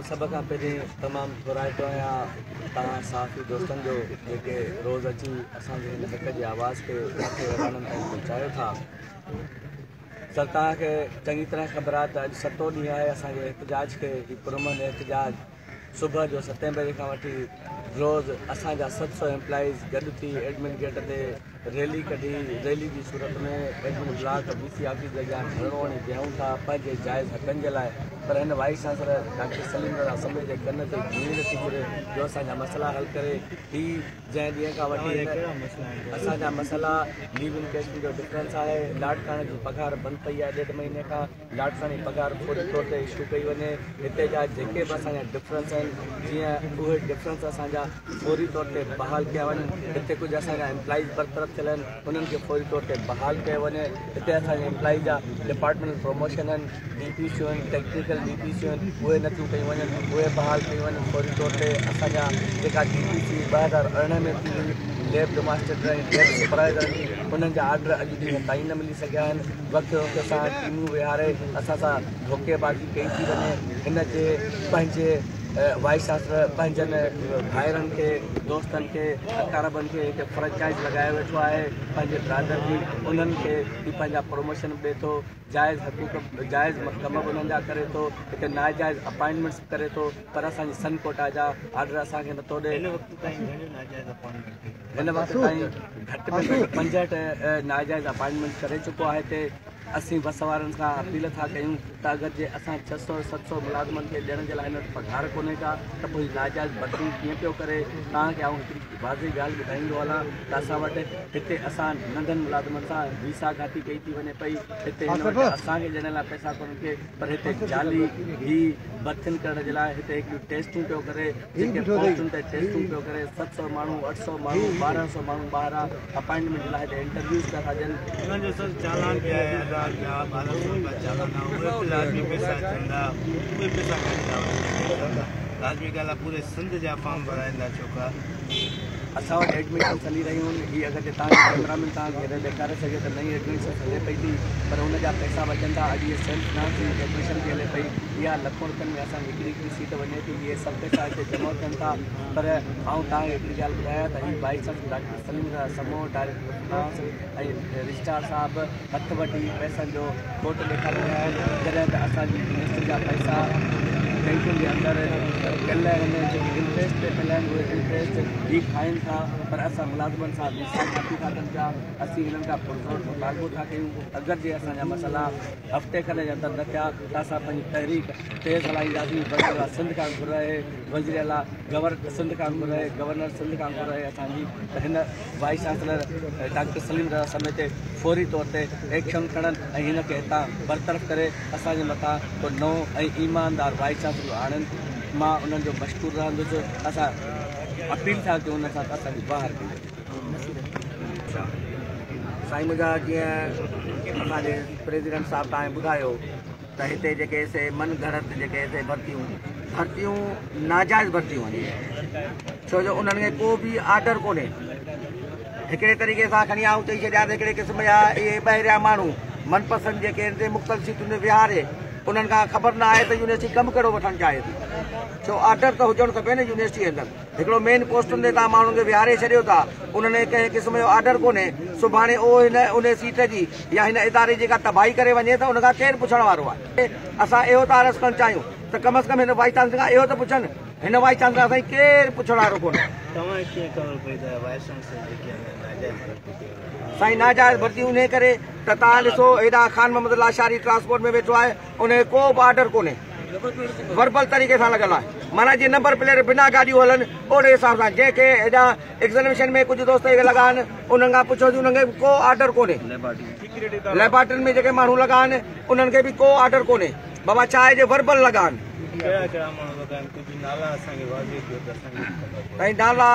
सब खां पहिरीं तमामु घुराइतो आहियां तव्हां साफ़ी दोस्तनि जो जेके रोज़ अची असांजे हिन हक़ जी आवाज़ खे ताईं पहुचायो था। सर तव्हांखे चङी तरह ख़बर आहे त अॼु 7 ॾींहुं आहे असांजे एहतजाज खे। पुरमन एहतजाज सुबुह जो 7 बजे खां वठी रोज़ असांजा 700 एम्प्लॉइज़ गॾु थी एडमिन गेट ते रैली कढी। रैली जी सूरत में एडमिन ब्लॉक BC ऑफिस जे अॻियां धरणो हणी ॾियूं था पंहिंजे जाइज़ हक़नि जे लाइ। पर हिन वाइस चांसलर डॉक्टर सलीम रज़ा समेत जे कन ते कीअं नथी घुरे जो असांजा मसइला हल करे। ही जंहिं ॾींहं खां वठी असांजा मसइला लीव इनकेशमेंट जो डिफरेंस आहे। लाट खाने जी पघार बंदि पई आहे 1.5 महीने खां। लाट खाने जी पघार फौरी तौर ते इशू कई वञे। हिते जा जेके बि असांजा डिफरेंस आहिनि जीअं उहे डिफरेंस असांजा फौरी तौर ते बहाल कया वञनि। हिते कुझु असांजा एम्प्लॉइज़ बरतरफ़ थियल आहिनि उन्हनि खे फौरी तौर ते बहाल कयो वञे। हिते असांजे एम्प्लॉइज़ जा डिपार्टमेंटल प्रमोशन आहिनि DPCU आहिनि टेक्निकल DPCU आहिनि उहे नथियूं कयूं वञनि उहे बहाल कयूं वञनि फौरी तौर ते। असांजा जेका DPC 2018 में थी हुई लैब डेमॉन्स्ट्रेटर ऐं लैब सुपरवाइज़र उन्हनि जा आर्डर अॼु ॾींहं ताईं न मिली सघिया आहिनि। वक़्तु वक़्तु सां टीमूं विहारे असां सां धोखेबाज़ी कई थी वञे। हिन जे पंहिंजे वाइस चांसलर पंहिंजनि भाइरनि खे दोस्तनि खे अकारबनि खे हिते फ्रेंचाइज़ लॻाए वेठो आहे पंहिंजे ब्रादर जी। उन्हनि खे बि पंहिंजा प्रमोशन ॾिए थो जाइज़ हक़ूक़ जाइज़ कम बि उन्हनि जा करे थो। हिते नाजाइज़ अपॉइंटमेंट्स करे थो पर असांजी सन कोटा जा आर्डर असांखे नथो ॾिए। हिन वक़्तु ताईं घटि में घटि 65 नाजाइज़ अपॉइंटमेंट करे चुको आहे। हिते असीं बस वारनि खां अपील था कयूं त अगरि जे असां 600-700 मुलाज़िमनि खे ॾियण जे लाइ हिन वटि पघार कोन्हे का त पोइ नाजाइज़ भर्तियूं कीअं पियो करे। तव्हांखे आउं हिकिड़ी वाज़ेह ॻाल्हि ॿुधाईंदो हलां त असां वटि हिते असां नंढनि मुलाज़िमनि सां वीसा घाटी कई थी वञे पई। हिते हिन वटि असांखे ॾियण लाइ पैसा कोन थे पर हिते जाली ही भर्तियुनि करण जे लाइ हिते हिकिड़ियूं टेस्टूं पियो करे जेके पोस्टुनि ते टेस्टूं पियो करे 700 माण्हू 800 माण्हू 1200 माण्हू ॿाहिरां अपॉइंटमेंट जे लाइ हिते इंटरव्यूज़ पिया था ॾियनि। उन्हनि जो सर चालान बि आहे 1200 चालान लाज़मी पैसा थींदा उहे पैसा लाज़मी ॻाल्हि आहे पूरे सिंध जा फॉर्म भराईंदा छोका असां वटि एडमिशन्स हली रहियूं आहिनि। हीअ अगरि जे तव्हांखे कैमरामैन तव्हांखे ॾेखारे सघे त नई एडमिशन्स हले पई थी पर हुनजा पैसा बचंदा। अॼु इहे सेल्फ फिनांस जी एडमिशन बि हले पई इहा लखों रुपयनि में असांजी हिकिड़ी सीट वञे थी। इहे सभु पैसा हिते जमा थियनि था पर आउं तव्हांखे हिकिड़ी ॻाल्हि ॿुधायां त हीअ वाइस चांसलर डॉक्टर सलीम रज़ा समूह डायरेक्टर फिनांस ऐं रजिस्ट्रार साहिबु हथ वठी पैसनि जो कोट ॾेखारे रहिया आहिनि जॾहिं त असांजी यूनिवर्सिटी जा पैसा बैंकुनि जे अंदरि कल हिन जेके इंट्रस्ट ते मिलिया आहिनि उहे इंट्रस्ट बि खाइनि था पर असां मुलाज़िमनि सां वीसा घाटी था कनि पिया। असीं हिननि खां पुरज़ोर मुतालबो था कयूं अगरि जे असांजा मसइला हफ़्ते खनि जे अंदरि न थिया त असां पंहिंजी तहरीक तेज़ हलाईंदासीं। वज़ीर सिंध खां घुराए वज़ीर आला सिंध खां घुराए गवर्नर सिंध खां घुराए असांजी त हिन वाइस चांसलर डॉक्टर सलीम रज़ा समेत फौरी तौर ते एक्शन खणनि ऐं हिन खे हितां बरतरफ़ करे असांजे मथां को नओं ऐं ईमानदार वाइस चांसलर आणनि। मां उन्हनि जो मशकूर रहंदुसि। असां अपील था कयूं उन सां असांजी ॿाहिरि कयूं। साईं मुंहिंजा जीअं असांजे प्रेसिडेंट साहिबु तव्हां ॿुधायो त हिते जेके से मन घड़त जेके से भर्तियूं नाजाइज़ भर्तियूं आहिनि छो जो उन्हनि खे को बि आर्डर कोन्हे। हिकिड़े तरीक़े सां खणी आऊं चई छॾियां त हिकिड़े क़िस्म जा इहे ॿाहिरियां माण्हू मनपसंदि जेके हिते मुख़्तलिफ़ सीटुनि में विहारे उन्हनि खां ख़बर न आहे त यूनिवर्सिटी कमु कहिड़ो वठणु चाहे थी। छो आर्डर त हुजणु खपे न यूनिवर्सिटी अंदरि। हिकिड़ो मेन पोस्टुनि ते तव्हां माण्हुनि खे विहारे छॾियो था उन्हनि कंहिं क़िस्म जो आर्डर कोन्हे सुभाणे उन सीट जी या हिन इदारे जेका तबाही करे वञे त उनखां केरु पुछण वारो आहे। असां इहो था अर्ज़ु करणु चाहियूं त कम से कम हिन वाइस चांसलर खां इहो त पुछनि हिन वाइस चांसलर साईं केरु पुछण वारो कोन्हे। साईं नाजाइज़ भर्ती उन करे त तव्हां ॾिसो हेॾा ख़ान मोहम्मद लाशारी ट्रांसपोर्ट में वेठो आहे उनखे को बि आर्डर कोन्हे वर्बल तरीक़े सां लॻल आहे। माना जीअं नंबर प्लेट बिना गाॾियूं हलनि ओड़े हिसाब सां जंहिंखे हेॾा एग्ज़ामिनेशन में कुझु दोस्त लॻा आहिनि उन्हनि खां पुछो उन्हनि खे को आर्डर कोन्हे। लेबॉर्ट्रियुनि में जेके माण्हू लॻा आहिनि उन्हनि खे बि को आर्डर कोन्हे। बाबा छा आहे जे वर्बल लॻा आहिनि। नाला